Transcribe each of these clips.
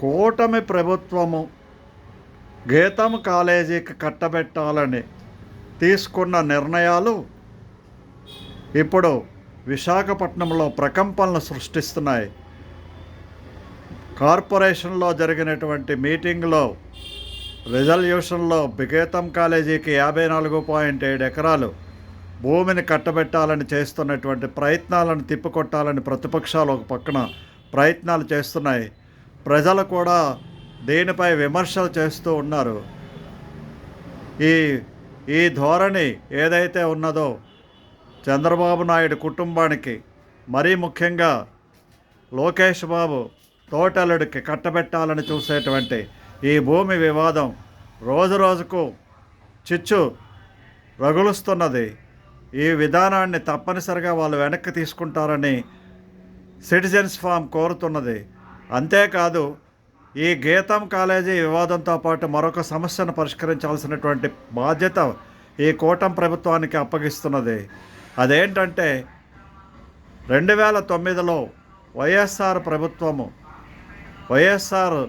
కూటమి ప్రభుత్వము గీతం కాలేజీకి కట్టబెట్టాలని తీసుకున్న నిర్ణయాలు ఇప్పుడు విశాఖపట్నంలో ప్రకంపనలు సృష్టిస్తున్నాయి. కార్పొరేషన్లో జరిగినటువంటి మీటింగ్లో రిజల్యూషన్లో గీతం కాలేజీకి 54.7 ఎకరాలు భూమిని కట్టబెట్టాలని చేస్తున్నటువంటి ప్రయత్నాలను తిప్పికొట్టాలని ప్రతిపక్షాలు ఒక పక్కన ప్రయత్నాలు చేస్తున్నాయి. ప్రజలు కూడా దీనిపై విమర్శలు చేస్తూ ఉన్నారు. ఈ ధోరణి ఏదైతే ఉన్నదో చంద్రబాబు నాయుడు కుటుంబానికి, మరీ ముఖ్యంగా లోకేష్ బాబు తోటలుడికి కట్టబెట్టాలని చూసేటువంటి ఈ భూమి వివాదం రోజు రోజుకు చిచ్చు రగులుస్తున్నది. ఈ విధానాన్ని తప్పనిసరిగా వాళ్ళు వెనక్కి తీసుకుంటారని సిటిజన్స్ ఫారం కోరుతున్నది. అంతేకాదు, ఈ గీతం కాలేజీ వివాదంతో పాటు మరొక సమస్యను పరిష్కరించాల్సినటువంటి బాధ్యత ఈ కూటమి ప్రభుత్వానికి అప్పగిస్తున్నది. అదేంటంటే 2009లో వైఎస్ఆర్ ప్రభుత్వము వైఎస్ఆర్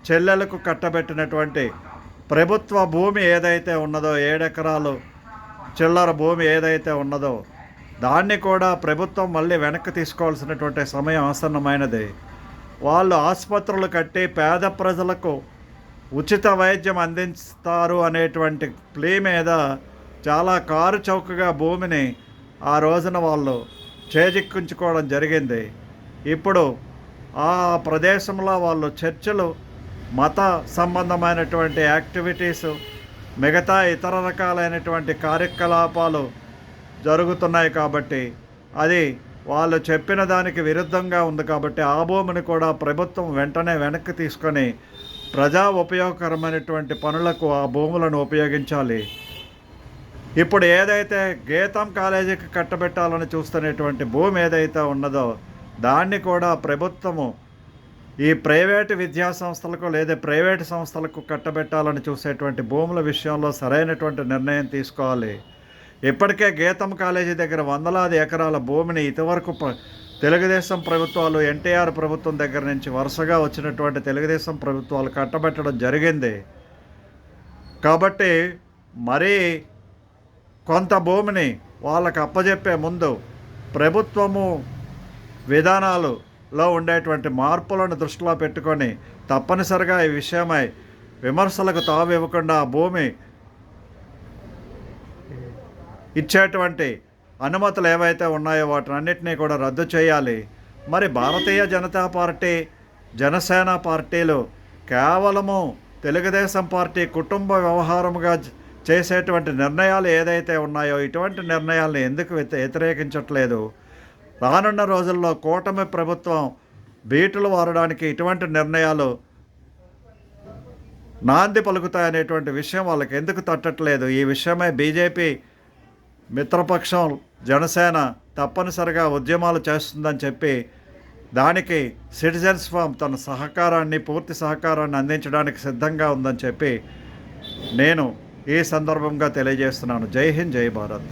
చెల్లెలకు కట్టబెట్టినటువంటి ప్రభుత్వ భూమి ఏదైతే ఉన్నదో 7 ఎకరాలు చిల్లర భూమి ఏదైతే ఉన్నదో దాన్ని కూడా ప్రభుత్వం మళ్ళీ వెనక్కి తీసుకోవాల్సినటువంటి సమయం ఆసన్నమైనది. వాళ్ళు ఆసుపత్రులు కట్టి పేద ప్రజలకు ఉచిత వైద్యం అందిస్తారు అనేటువంటి ప్లే మీద చాలా కారు చౌకగా భూమిని ఆ రోజున వాళ్ళు చేజిక్కించుకోవడం జరిగింది. ఇప్పుడు ఆ ప్రదేశంలో వాళ్ళు చర్చలు, మత సంబంధమైనటువంటి యాక్టివిటీసు, మిగతా ఇతర రకాలైనటువంటి కార్యకలాపాలు జరుగుతున్నాయి. కాబట్టి అది వాళ్ళు చెప్పిన దానికి విరుద్ధంగా ఉంది. కాబట్టి ఆ భూమిని కూడా ప్రభుత్వం వెంటనే వెనక్కి తీసుకొని ప్రజా ఉపయోగకరమైనటువంటి పనులకు ఆ భూములను ఉపయోగించాలి. ఇప్పుడు ఏదైతే గీతం కాలేజీకి కట్టబెట్టాలని చూస్తున్నటువంటి భూమి ఏదైతే ఉన్నదో దాన్ని కూడా ప్రభుత్వము ఈ ప్రైవేటు విద్యా సంస్థలకు లేదా ప్రైవేటు సంస్థలకు కట్టబెట్టాలని చూసేటువంటి భూముల విషయంలో సరైనటువంటి నిర్ణయం తీసుకోవాలి. ఇప్పటికే గీతం కాలేజీ దగ్గర వందలాది ఎకరాల భూమిని ఇదివరకు తెలుగుదేశం ప్రభుత్వాలు, ఎన్టీఆర్ ప్రభుత్వం దగ్గర నుంచి వరుసగా వచ్చినటువంటి తెలుగుదేశం ప్రభుత్వాలు కట్టబెట్టడం జరిగింది. కాబట్టి మరీ కొంత భూమిని వాళ్ళకు అప్పజెప్పే ముందు ప్రభుత్వము విధానాలలో ఉండేటువంటి మార్పులను దృష్టిలో పెట్టుకొని తప్పనిసరిగా ఈ విషయమై విమర్శలకు తావు ఇవ్వకుండా భూమి ఇచ్చేటువంటి అనుమతులు ఏవైతే ఉన్నాయో వాటినన్నింటినీ కూడా రద్దు చేయాలి. మరి భారతీయ జనతా పార్టీ, జనసేన పార్టీలు కేవలము తెలుగుదేశం పార్టీ కుటుంబ వ్యవహారముగా చేసేటువంటి నిర్ణయాలు ఏదైతే ఉన్నాయో ఇటువంటి నిర్ణయాలను ఎందుకు వ్యతిరేకించట్లేదు? రానున్న రోజుల్లో కూటమి ప్రభుత్వం బీటులు వారడానికి ఇటువంటి నిర్ణయాలు నాంది పలుకుతాయనేటువంటి విషయం వాళ్ళకి ఎందుకు తట్టట్లేదు? ఈ విషయమై బీజేపీ మిత్రపక్షం జనసేన తప్పనిసరిగా ఉద్యమాలు చేస్తుందని చెప్పి దానికి సిటిజన్స్ ఫారం తన పూర్తి సహకారాన్ని అందించడానికి సిద్ధంగా ఉందని చెప్పి నేను ఈ సందర్భంగా తెలియజేస్తున్నాను. జై హింద్, జై భారత్.